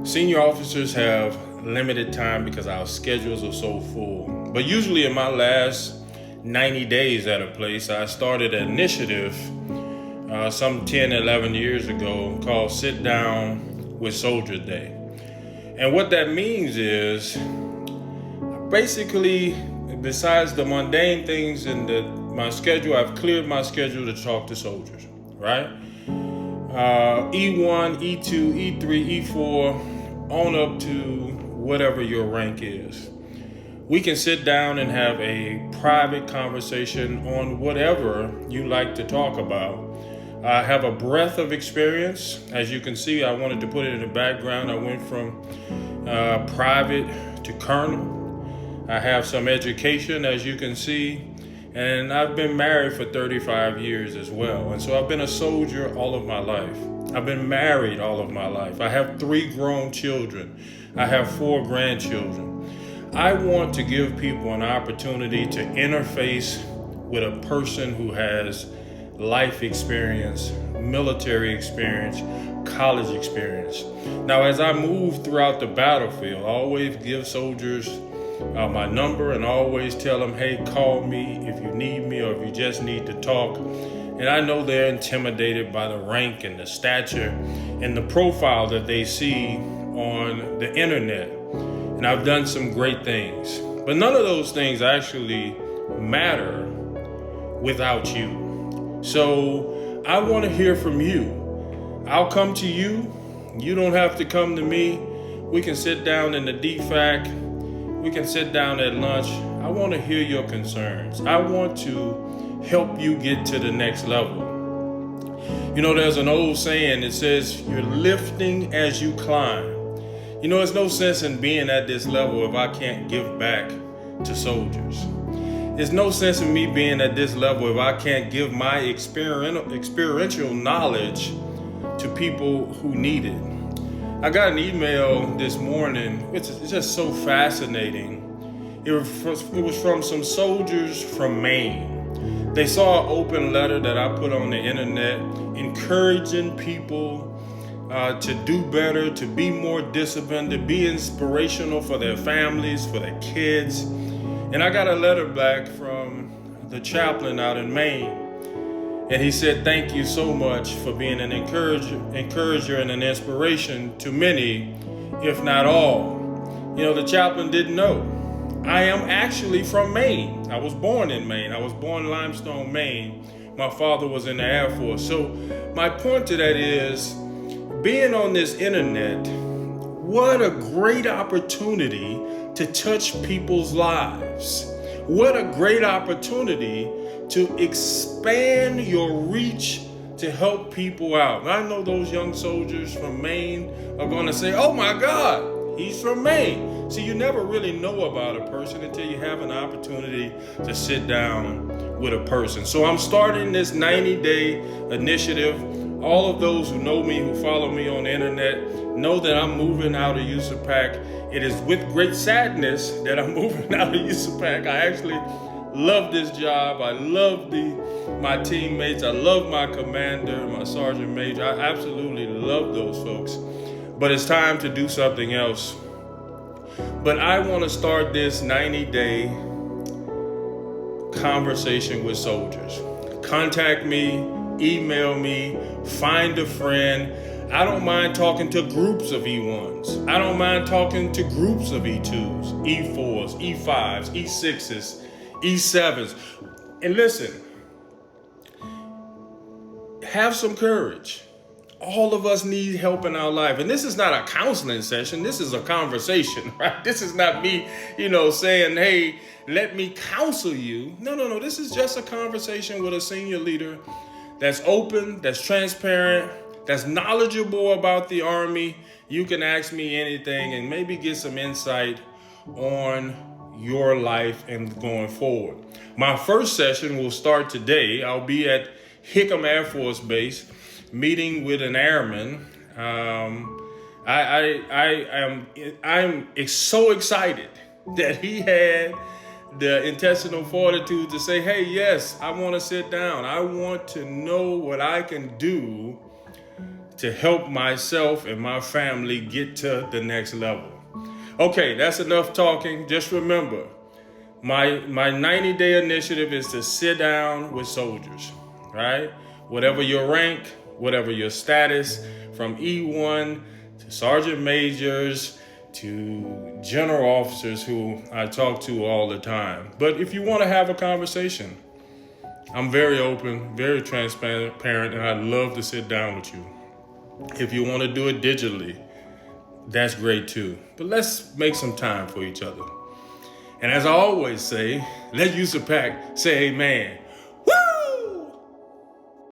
Senior officers have limited time because our schedules are so full. But usually in my last 90 days at a place, I started an initiative some 10, 11 years ago called Sit Down with Soldier Day. And what that means is basically, besides the mundane things in my schedule, I've cleared my schedule to talk to soldiers, right? E1, E2, E3, E4, on up to whatever your rank is. We can sit down and have a private conversation on whatever you like to talk about. I have a breadth of experience. As you can see, I wanted to put it in the background. I went from private to colonel. I have some education, as you can see. And I've been married for 35 years as well. And so I've been a soldier all of my life. I've been married all of my life. I have 3 grown children. I have 4 grandchildren. I want to give people an opportunity to interface with a person who has life experience, military experience, college experience. Now, as I move throughout the battlefield, I always give soldiers my number and always tell them, hey, call me if you need me or if you just need to talk. And I know they're intimidated by the rank and the stature and the profile that they see on the internet. And I've done some great things, but none of those things actually matter without you. So I want to hear from you. I'll come to you. You don't have to come to me. We can sit down in the DFAC. We can sit down at lunch. I want to hear your concerns. I want to help you get to the next level. You know, there's an old saying that says, you're lifting as you climb. You know, there's no sense in being at this level if I can't give back to soldiers. There's no sense in me being at this level if I can't give my experiential knowledge to people who need it. I got an email this morning, which is just so fascinating. It was from some soldiers from Maine. They saw an open letter that I put on the internet encouraging people to do better, to be more disciplined, to be inspirational for their families, for their kids. And I got a letter back from the chaplain out in Maine. And he said, thank you so much for being an encourager and an inspiration to many, if not all. You know, the chaplain didn't know. I am actually from Maine. I was born in Maine. I was born in Limestone, Maine. My father was in the Air Force. So my point to that is, being on this internet, what a great opportunity to touch people's lives. What a great opportunity to expand your reach to help people out. And I know those young soldiers from Maine are going to say, oh my God, he's from Maine. See, you never really know about a person until you have an opportunity to sit down with a person. So I'm starting this 90-day initiative. All of those who know me, who follow me on the internet, know that I'm moving out of USAPAC. It is with great sadness that I'm moving out of USAPAC. I actually love this job. I love my teammates. I love my commander, my sergeant major. I absolutely love those folks. But it's time to do something else. But I want to start this 90-day conversation with soldiers. Contact me, email me, find a friend. I don't mind talking to groups of E1s. I don't mind talking to groups of E2s, E4s, E5s, E6s, E7s. And listen, have some courage. All of us need help in our life. And this is not a counseling session. This is a conversation, right? This is not me, saying, hey, let me counsel you. No. This is just a conversation with a senior leader that's open, that's transparent, that's knowledgeable about the Army. You can ask me anything and maybe get some insight on your life and going forward. My first session will start today. I'll be at Hickam Air Force Base meeting with an airman. I'm so excited that he had the intestinal fortitude to say, hey, yes, I want to sit down. I want to know what I can do to help myself and my family get to the next level. Okay, that's enough talking. Just remember, my 90-day initiative is to sit down with soldiers, right? Whatever your rank, whatever your status, from E1 to sergeant majors to general officers who I talk to all the time. But if you want to have a conversation, I'm very open, very transparent, and I'd love to sit down with you. If you want to do it digitally, that's great too. But let's make some time for each other. And as I always say, let's use the pack, say amen.